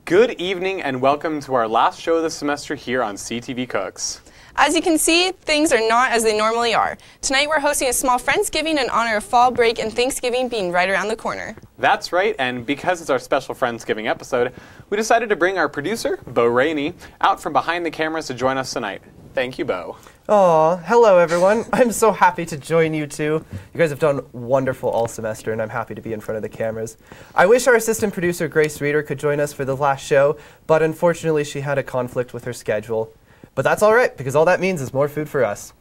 Good evening and welcome to our last show of the semester here on CTV Cooks. As you can see, things are not as they normally are. Tonight we're hosting a small Friendsgiving in honor of fall break and Thanksgiving being right around the corner. That's right, and because it's our special Friendsgiving episode, we decided to bring our producer, Beau Rainey, out from behind the cameras to join us tonight. Thank you, Beau. Aw, hello everyone. I'm so happy to join you two. You guys have done wonderful all semester and I'm happy to be in front of the cameras. I wish our assistant producer Grace Reeder could join us for the last show, but unfortunately she had a conflict with her schedule. But that's alright, because all that means is more food for us.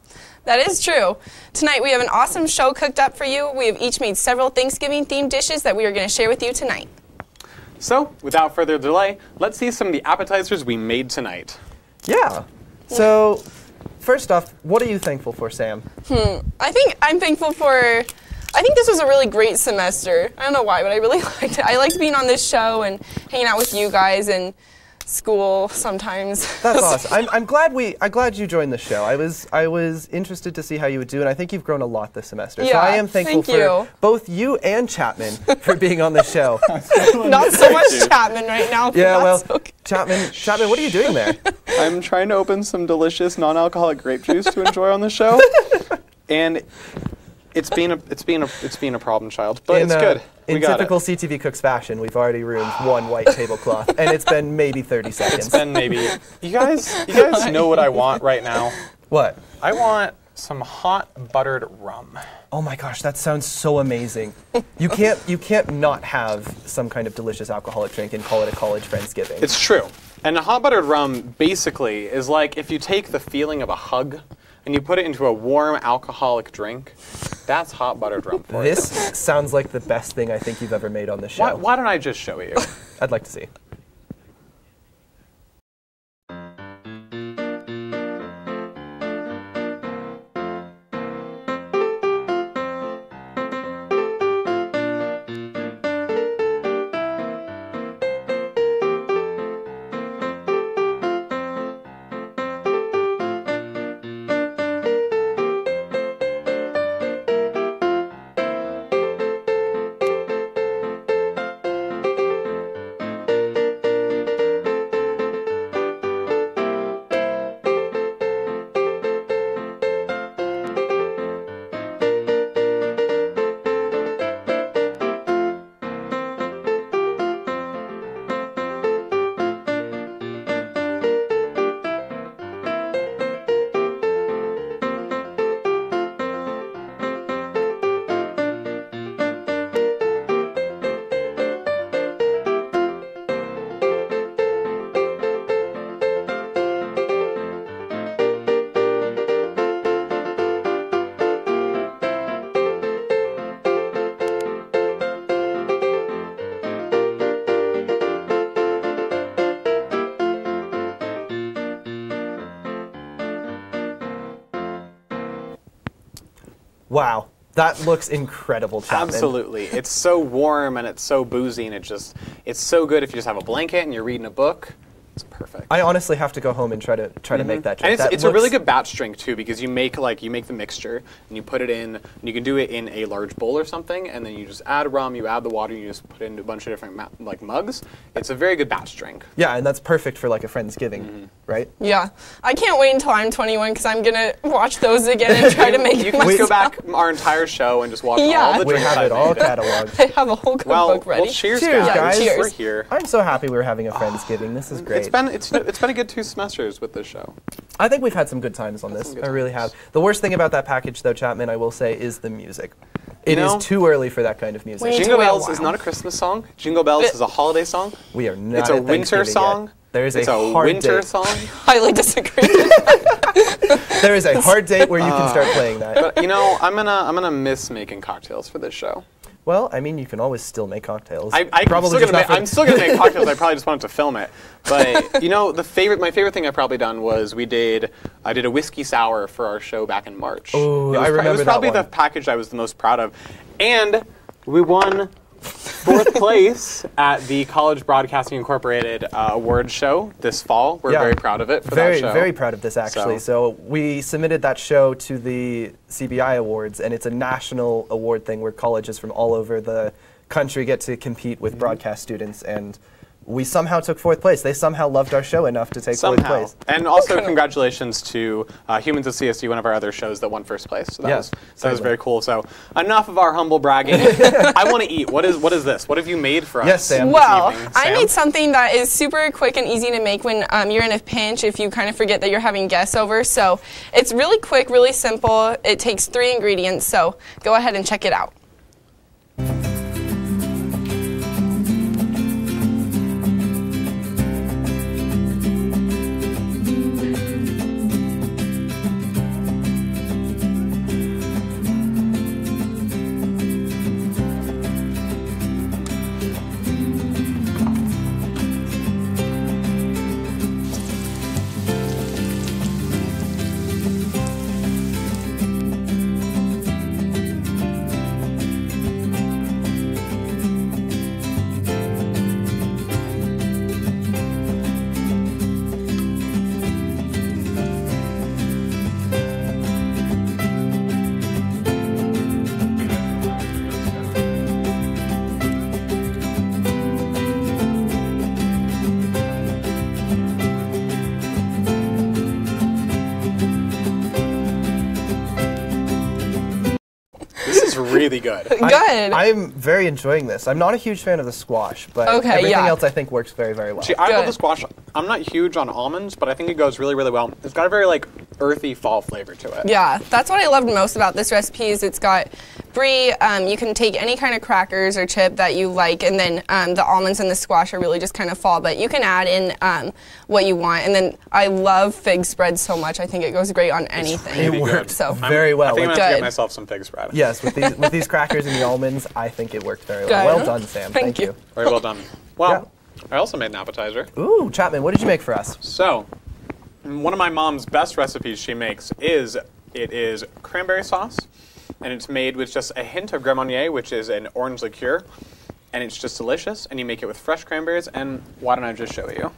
That is true. Tonight we have an awesome show cooked up for you. We have each made several Thanksgiving-themed dishes that we are going to share with you tonight. So, without further delay, let's see some of the appetizers we made tonight. Yeah. So, first off, what are you thankful for, Sam? I think I'm thankful for... I think this was a really great semester. I don't know why, but I really liked it. I liked being on this show and hanging out with you guys and school sometimes. That's awesome. I'm glad you joined the show. I was interested to see how you would do, and I think you've grown a lot this semester. Yeah, so I am thankful for both you and Chapman for being on the show. Not so much Chapman right now. Yeah, well, okay. Chapman, what are you doing there? I'm trying to open some delicious non-alcoholic grape juice to enjoy on the show, and it's been a problem child, but it's good. In typical CTV Cooks fashion, we've already ruined one white tablecloth, and it's been maybe 30 seconds. It's been maybe. You guys know what I want right now? What? I want some hot buttered rum. Oh my gosh, that sounds so amazing. You can't not have some kind of delicious alcoholic drink and call it a college Friendsgiving. It's true. And a hot buttered rum basically is like if you take the feeling of a hug and you put it into a warm alcoholic drink. That's hot buttered rum for you. This sounds like the best thing I think you've ever made on the show. Why don't I just show you? I'd like to see. Wow, that looks incredible, Chapman. Absolutely. It's so warm and it's so boozy and it's so good if you just have a blanket and you're reading a book. It's perfect. I honestly have to go home and try to make that drink. And it's a really good batch drink too, because you make the mixture and you put it in, and you can do it in a large bowl or something, and then you just add rum, you add the water, you just put it into a bunch of different mugs. It's a very good batch drink. Yeah, and that's perfect for like a Friendsgiving, right? Yeah, I can't wait until I'm 21 because I'm gonna watch those again and try to make You it can myself. Go back our entire show and just watch all the drinks. We have it all cataloged. I have a whole cookbook ready. Well, cheers, guys. Yeah, cheers. We're here. I'm so happy we're having a Friendsgiving. This is great. It's been a good 2 semesters with this show. I think we've had some good times on this. I really have. The worst thing about that package, though, Chapman, I will say, is the music. It is too early for that kind of music. Jingle Bells is not a Christmas song. Jingle Bells is a holiday song. We are not. It's a winter song. There is a hard winter date. song. Highly disagree. There is a hard date where you can start playing that. But you know, I'm gonna miss making cocktails for this show. Well, I mean, you can always still make cocktails. I'm still gonna make cocktails. I probably just wanted to film it. But you know, my favorite thing I've probably done was I did a whiskey sour for our show back in March. Oh, I remember that one. It was probably the package I was the most proud of, and we won fourth place at the College Broadcasting Incorporated awards show this fall. We're very proud of it for that show. Very proud of this, actually. So we submitted that show to the CBI Awards, and it's a national award thing where colleges from all over the country get to compete with broadcast students, and we somehow took 4th place. They somehow loved our show enough to take 4th place. And also congratulations to Humans of CSD, one of our other shows that won 1st place. So that was very cool. So enough of our humble bragging. I want to eat. What is this? What have you made for us? Yes, Sam. Well, Sam? I made something that is super quick and easy to make when you're in a pinch if you kind of forget that you're having guests over. So it's really quick, really simple. It takes 3 ingredients. So go ahead and check it out. Really good. Good. I'm very enjoying this. I'm not a huge fan of the squash, but everything else I think works very, very well. See, I love the squash. I'm not huge on almonds, but I think it goes really, really well. It's got a very like earthy fall flavor to it. Yeah, that's what I loved most about this recipe is it's got brie. You can take any kind of crackers or chip that you like, and then the almonds and the squash are really just kind of fall, but you can add in what you want. And then I love fig spread so much. I think it goes great on anything. It worked very well. I think I'm going to get myself some fig spread. Yes, with these crackers and the almonds, I think it worked very well. Well done, Sam. Thank you. Very well done. Well, I also made an appetizer. Ooh, Chapman, what did you make for us? So, one of my mom's best recipes she makes is cranberry sauce, and it's made with just a hint of Marnier, which is an orange liqueur, and it's just delicious, and you make it with fresh cranberries, and why don't I just show you?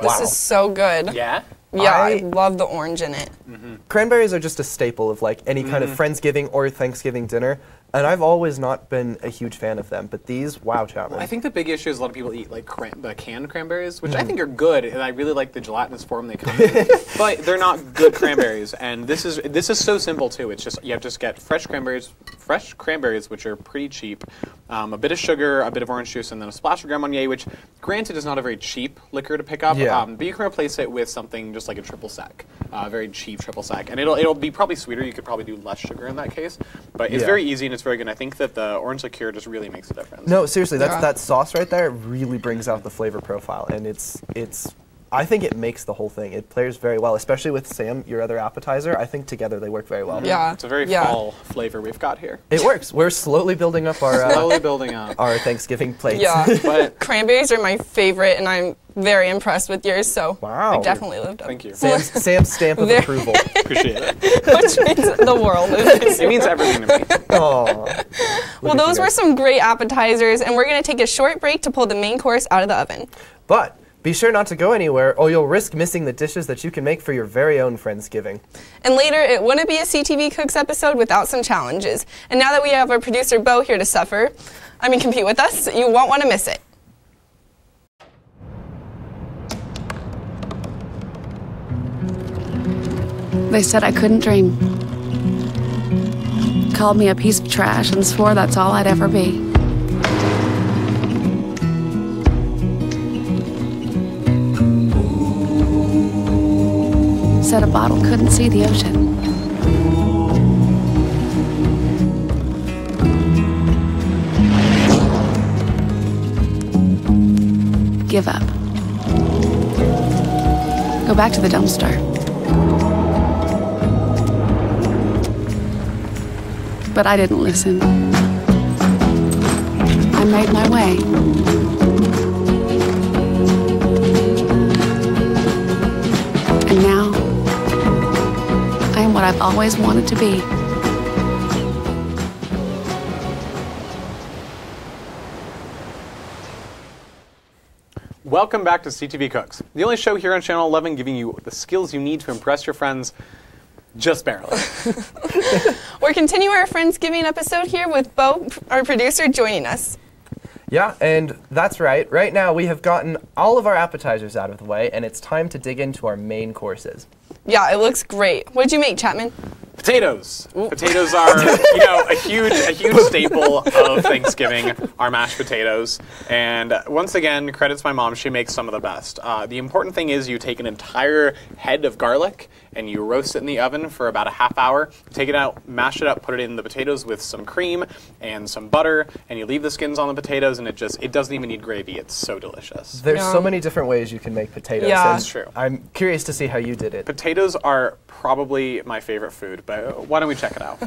This is so good. Yeah? Yeah, I love the orange in it. Mm-hmm. Cranberries are just a staple of like any kind of Friendsgiving or Thanksgiving dinner, and I've always not been a huge fan of them, but these, wow, Chapman. I think the big issue is a lot of people eat like the canned cranberries, which I think are good, and I really like the gelatinous form they come in, but they're not good cranberries. And this is so simple too. It's just you have to just get fresh cranberries, which are pretty cheap, a bit of sugar, a bit of orange juice, and then a splash of Marnier, which granted is not a very cheap liquor to pick up, but you can replace it with something just like a triple sec, very cheap triple sec, and it'll be probably sweeter. You could probably do less sugar in that case, but it's very easy and it's very good. And I think that the orange liqueur just really makes a difference. No, seriously, that sauce right there really brings out the flavor profile, and it's I think it makes the whole thing. It pairs very well, especially with Sam, your other appetizer. I think together they work very well. Yeah. It's a very fall flavor we've got here. It works. We're slowly building up our our Thanksgiving plates. Yeah. But cranberries are my favorite, and I'm very impressed with yours, so Wow. I definitely lived up. thank you. Sam's stamp of approval. Appreciate it. Which means the world. It means everything to me. Oh. Well, those were some great appetizers, and we're going to take a short break to pull the main course out of the oven. But be sure not to go anywhere, or you'll risk missing the dishes that you can make for your very own Friendsgiving. And later, it wouldn't be a CTV Cooks episode without some challenges. And now that we have our producer, Beau, here to compete with us, you won't want to miss it. They said I couldn't dream. Called me a piece of trash and swore that's all I'd ever be. Said a bottle couldn't see the ocean. Give up. Go back to the dumpster. But I didn't listen. I made my way. And now, I am what I've always wanted to be. Welcome back to CTV Cooks, the only show here on Channel 11 giving you the skills you need to impress your friends just barely. We're continuing our Friendsgiving episode here with Beau, our producer, joining us. Yeah, and that's right. Right now we have gotten all of our appetizers out of the way, and it's time to dig into our main courses. Yeah, it looks great. What'd you make, Chapman? Potatoes. Ooh. Potatoes are, a huge staple of Thanksgiving, are mashed potatoes. And once again, credits my mom, she makes some of the best. The important thing is you take an entire head of garlic and you roast it in the oven for about a half hour. Take it out, mash it up, put it in the potatoes with some cream and some butter, and you leave the skins on the potatoes, and it doesn't even need gravy. It's so delicious. There's so many different ways you can make potatoes. Yeah, and that's true. I'm curious to see how you did it. Potatoes are probably my favorite food, but why don't we check it out?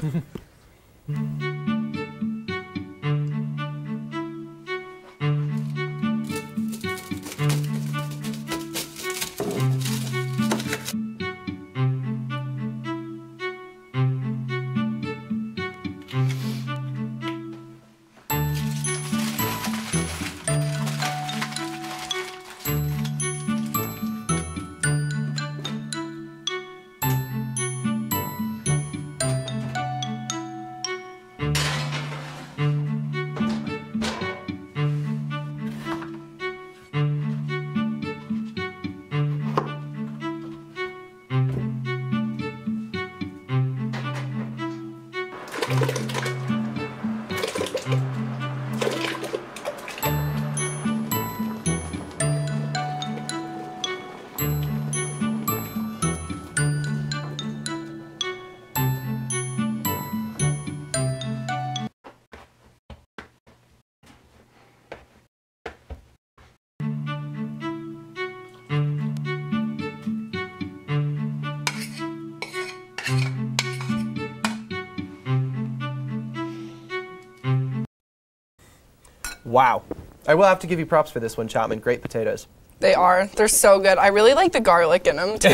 Wow. I will have to give you props for this one, Chapman. Great potatoes. They are. They're so good. I really like the garlic in them, too.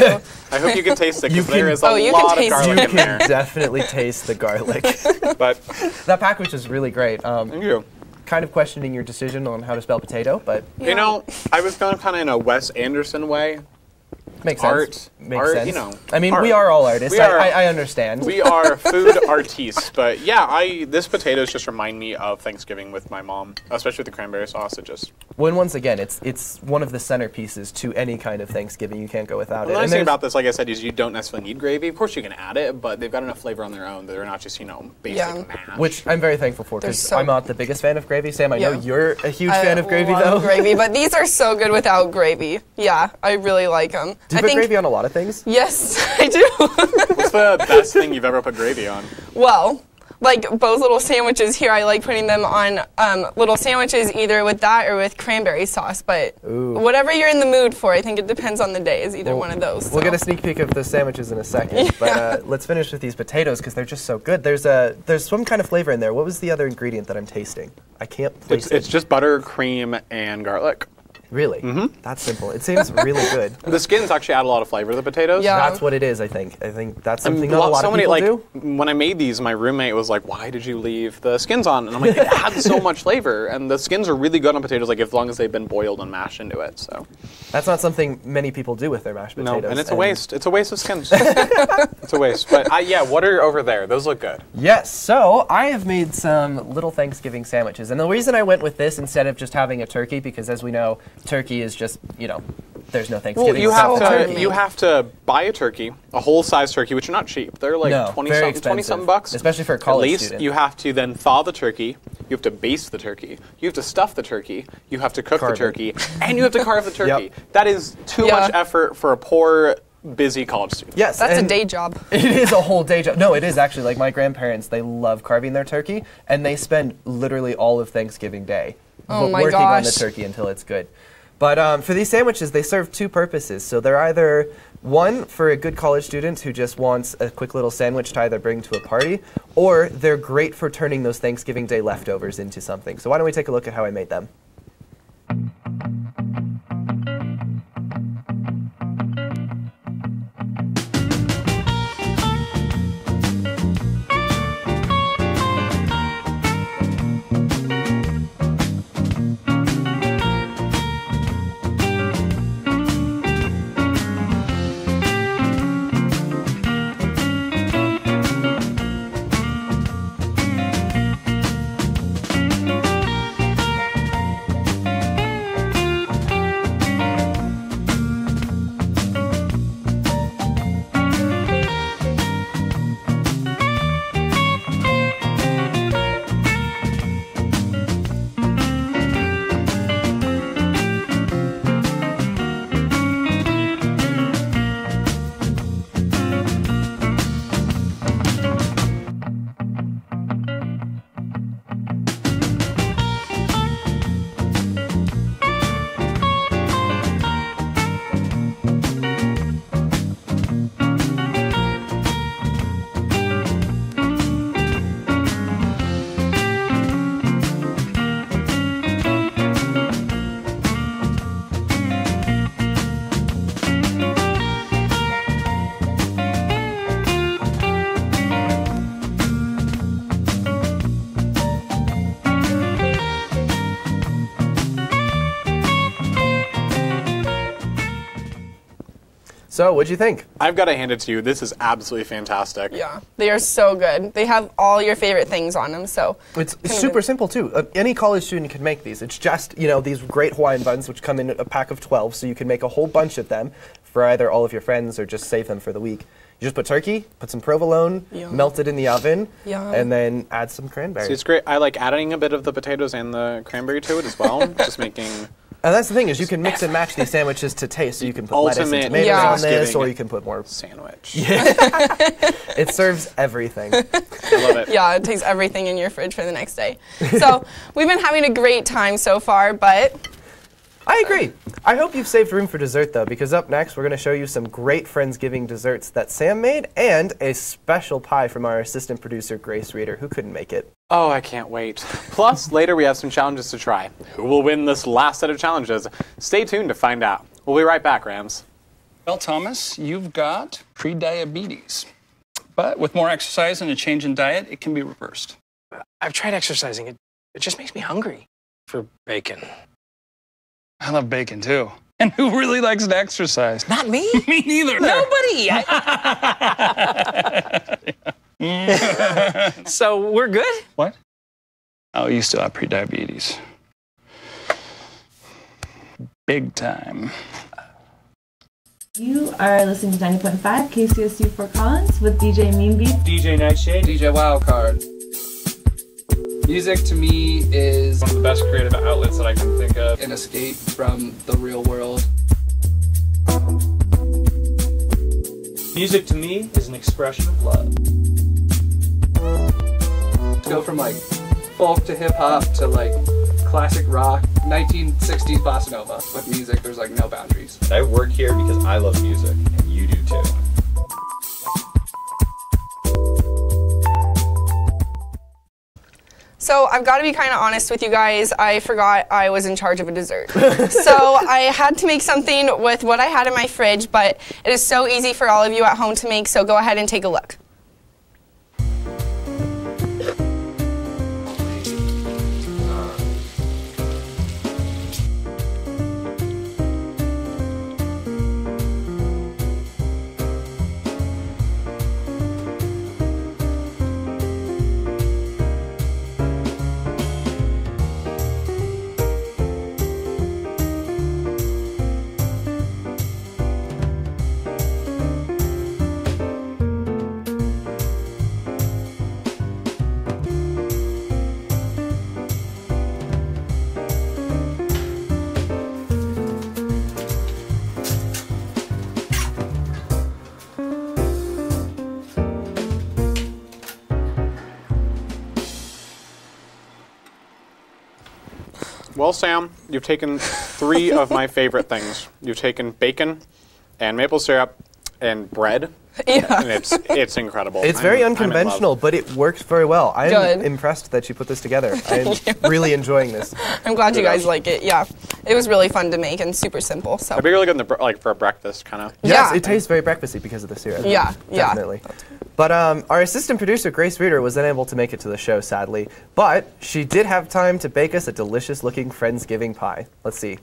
I hope you can taste it, because there is a you lot can of garlic You in there. can definitely taste the garlic. But That package is really great. thank you. Kind of questioning your decision on how to spell potato, but You know, I was going kind of in a Wes Anderson way. makes Art, sense. Makes sense. you know, I mean, art. we are all artists. We are- I understand. We are food artistes, but yeah, this potatoes just remind me of Thanksgiving with my mom, especially with the cranberry sauce. It just When once again, it's one of the centerpieces to any kind of Thanksgiving. You can't go without the it. nice And thing there's- about this, like I said, is you don't necessarily need gravy. Of course, you can add it, but they've got enough flavor on their own that they're not just basic Yeah. mash. which I'm very thankful for, They're because so- I'm not the biggest fan of gravy. Sam, I know Yeah. you're a huge fan of gravy, I though. love gravy, but these are so good without gravy. Yeah, I really like them. Do you put gravy on a lot of things? Yes, I do. What's the best thing you've ever put gravy on? Well, like Beau's little sandwiches here, I like putting them on little sandwiches either with that or with cranberry sauce. But whatever you're in the mood for, I think it depends on the day, is either one of those. We'll get a sneak peek of the sandwiches in a second. But let's finish with these potatoes because they're just so good. There's some kind of flavor in there. What was the other ingredient that I'm tasting? I can't place it. It's just butter, cream, and garlic. Really? Mm-hmm. That's simple. It seems really good. The skins actually add a lot of flavor to the potatoes. Yeah. That's what it is, I think. I think that's something not a lot of people do. When I made these, my roommate was like, why did you leave the skins on? And I'm like, it adds so much flavor. And the skins are really good on potatoes, like as long as they've been boiled and mashed into it. So that's not something many people do with their mashed potatoes. No, and it's a waste. It's a waste of skins. It's a waste. But yeah, what are over there? Those look good. Yes, so I have made some little Thanksgiving sandwiches. And the reason I went with this instead of just having a turkey, because as we know, turkey is just, there's no Thanksgiving. Well, you have to buy a turkey, a whole-size turkey, which are not cheap. They're like 20-something bucks. Especially for a college student. At least you have to then thaw the turkey, you have to baste the turkey, you have to stuff the turkey, you have to cook the turkey, and you have to carve the turkey. Yep. That is too much effort for a poor, busy college student. Yes, that's a day job. It is a whole day job. No, it is actually. Like my grandparents, they love carving their turkey, and they spend literally all of Thanksgiving Day working on the turkey until it's good. But for these sandwiches, they serve two purposes. So they're either one for a good college student who just wants a quick little sandwich to either bring to a party, or they're great for turning those Thanksgiving Day leftovers into something. So why don't we take a look at how I made them? So, what'd you think? I've got to hand it to you. This is absolutely fantastic. Yeah, they are so good. They have all your favorite things on them, so. It's super simple, too. Any college student can make these. It's just, these great Hawaiian buns, which come in a pack of 12, so you can make a whole bunch of them for either all of your friends or just save them for the week. You just put turkey, put some provolone, melt it in the oven, and then add some cranberries. See, it's great. I like adding a bit of the potatoes and the cranberry to it as well, just making... And that's the thing, is you can mix and match these sandwiches to taste. So you can put lettuce and tomatoes on this, or you can put more sandwich. Yeah. It serves everything. I love it. Yeah, it takes everything in your fridge for the next day. So we've been having a great time so far, but... I agree. I hope you've saved room for dessert, though, because up next we're going to show you some great Friendsgiving desserts that Sam made and a special pie from our assistant producer, Grace Reeder, who couldn't make it. Oh, I can't wait. Plus, later we have some challenges to try. Who will win this last set of challenges? Stay tuned to find out. We'll be right back, Rams. Well, Thomas, you've got pre-diabetes. But with more exercise and a change in diet, it can be reversed. I've tried exercising. It just makes me hungry for bacon. I love bacon, too. And who really likes to exercise? Not me. Me neither. Nobody. So we're good? What? Oh, you still have pre-diabetes. Big time. You are listening to 90.5 KCSU Fort Collins with DJ Mean Beats, DJ Nightshade, DJ Wildcard. Music to me is one of the best creative outlets that I can think of. An escape from the real world. Music to me is an expression of love. Go from like folk to hip hop to like classic rock, 1960s bossa nova. With music, there's like no boundaries. I work here because I love music, and you do too. So I've got to be kind of honest with you guys. I forgot I was in charge of a dessert. So I had to make something with what I had in my fridge, but it is so easy for all of you at home to make, so go ahead and take a look. Well, Sam, you've taken 3 of my favorite things. You've taken bacon and maple syrup and bread. Yeah. And it's incredible. It's very unconventional, but it works very well. I'm impressed that you put this together. I'm really enjoying this. I'm glad you guys like it. Yeah, it was really fun to make and super simple. So It'd be really good in the, for a breakfast, kind of. Yes, Yeah. it tastes very breakfasty because of the syrup. Yeah, yeah. Definitely. But our assistant producer, Grace Reeder, was unable to make it to the show, sadly. But she did have time to bake us a delicious-looking Friendsgiving pie. Let's see.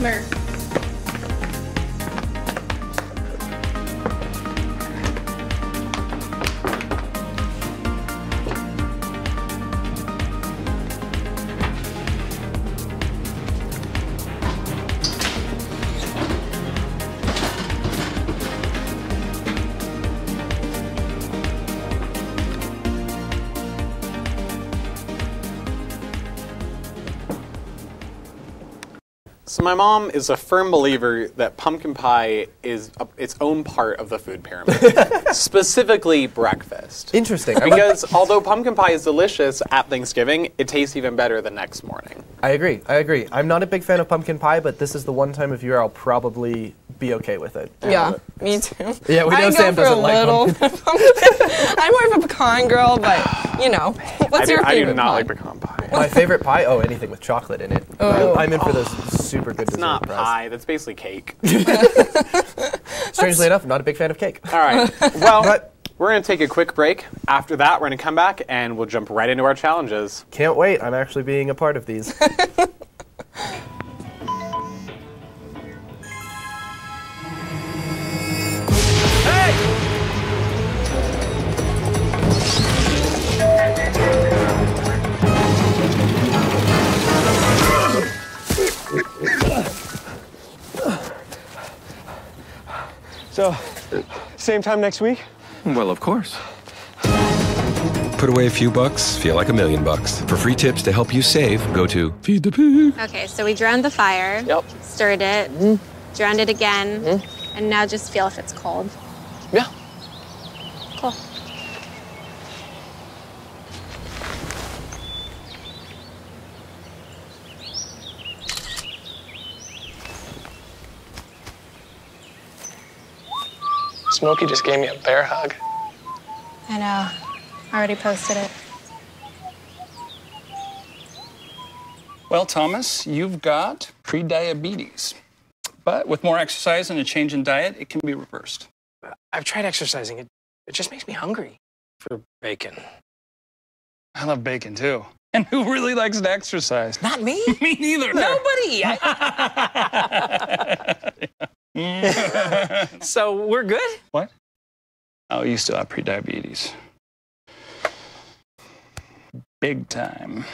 Mer. So my mom is a firm believer that pumpkin pie is its own part of the food pyramid, specifically breakfast. Interesting. Because although pumpkin pie is delicious at Thanksgiving, it tastes even better the next morning. I agree. I agree. I'm not a big fan of pumpkin pie, but this is the one time of year I'll probably be okay with it. Yeah, me too. Yeah, we know Sam doesn't like pumpkin. I'm more of a pecan girl, but you know, what's your favorite? I do not like pecan pie. My favorite pie? Oh, anything with chocolate in it. Oh. I'm in for those super good It's dessert not pies. pie. That's basically cake. Strangely enough, not a big fan of cake. All right. Well, we're going to take a quick break. After that, we're going to come back and we'll jump right into our challenges. Can't wait. I'm actually being a part of these. So, same time next week? Well, of course. Put away a few bucks, feel like $1 million. For free tips to help you save, go to Feed the Pig. Okay, so we drowned the fire. Yep. Stirred it. Drowned it again. And now just feel if it's cold. Yeah. Cool. Smokey just gave me a bear hug. I know. I already posted it. Well, Thomas, you've got prediabetes. But with more exercise and a change in diet, it can be reversed. I've tried exercising. It just makes me hungry for bacon. I love bacon, too. And who really likes to exercise? Not me. Me neither. Nobody. So we're good? What? Oh, you still have prediabetes. Big time.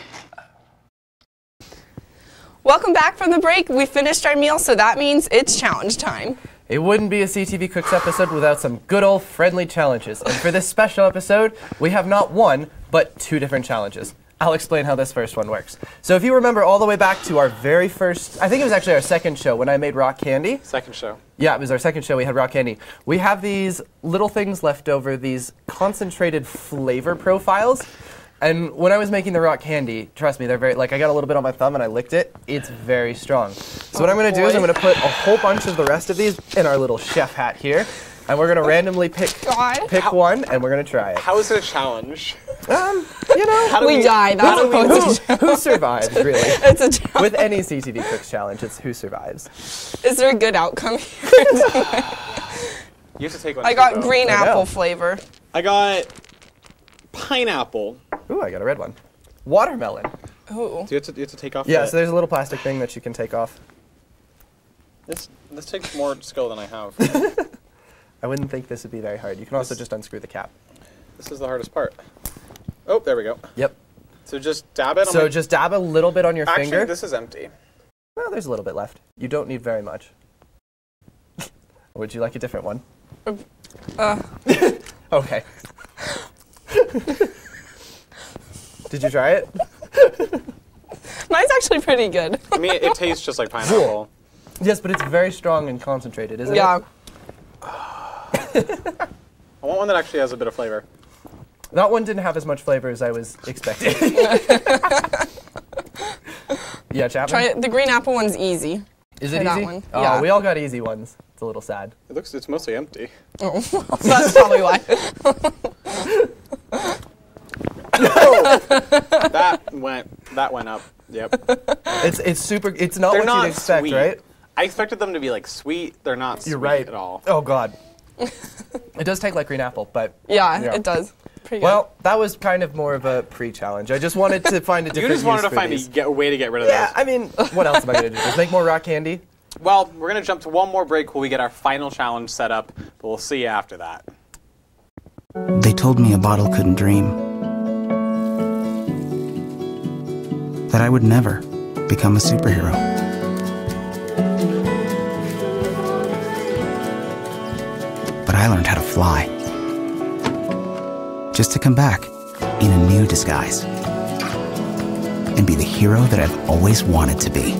Welcome back from the break. We finished our meal, so that means it's challenge time. It wouldn't be a CTV Cooks episode without some good old friendly challenges. And for this special episode, we have not one, but 2 different challenges. I'll explain how this first one works. So if you remember all the way back to our very first, I think it was actually our second show when I made rock candy. Second show. Yeah, it was our second show. We had rock candy. We have these little things left over, these concentrated flavor profiles. And when I was making the rock candy, trust me, they're very, like, I got a little bit on my thumb and I licked it. It's very strong. So what I'm going to do is I'm going to put a whole bunch of the rest of these in our little chef hat here. And we're going to randomly pick one, and we're going to try it. How is it a challenge? You know. We die. That's who survives, really? It's a challenge. With any CTV Cooks challenge, it's who survives. Is there a good outcome here? You have to take one. I got green apple flavor. I got pineapple. Ooh, I got a red one. Watermelon. Ooh. Do you have to take off? Yeah, so there's a little plastic thing that you can take off. This takes more skill than I have. I wouldn't think this would be very hard. You can also just unscrew the cap. This is the hardest part. Oh, there we go. Yep. So just dab it on So just dab a little bit on your finger. Actually, this is empty. Well, there's a little bit left. You don't need very much. Would you like a different one? Okay. Did you try it? Mine's actually pretty good. I mean, it tastes just like pineapple. Yes, but it's very strong and concentrated, isn't it? Yeah. I want one that actually has a bit of flavor. That one didn't have as much flavor as I was expecting. Yeah, Chapman? Try it. The green apple one's ezy. Is it Try easy? that one. Oh, Yeah. we all got easy ones. It's a little sad. It's mostly empty. Oh, that's probably why. That went up. Yep. It's super. It's not They're what not you'd expect, sweet. right? I expected them to be like sweet. They're not sweet You're right at all. Oh God. It does taste like green apple, but yeah, it does. Pretty good. Well, that was kind of more of a pre-challenge. I just wanted to find a different. You just wanted use to for find these. a way to get rid of Yeah, those. I mean, what else am I going to do? Just make more rock candy? Well, we're going to jump to one more break where we get our final challenge set up, but we'll see you after that. They told me a bottle couldn't dream. That I would never become a superhero. But I learned how to fly. Just to come back in a new disguise. And be the hero that I've always wanted to be.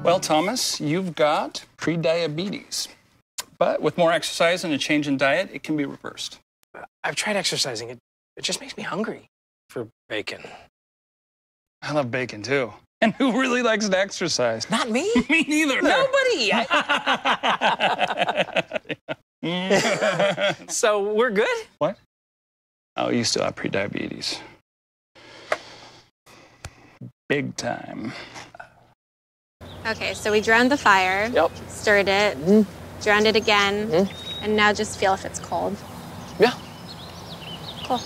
Well, Thomas, you've got prediabetes. But with more exercise and a change in diet, it can be reversed. I've tried exercising. It just makes me hungry for bacon. I love bacon, too. And who really likes to exercise? Not me. Me neither. Nobody. So we're good? What? Oh, you still have prediabetes. Big time. Okay, so we drowned the fire. Yep. Stirred it. Drowned it again. And now just feel if it's cold. Yeah. Cool.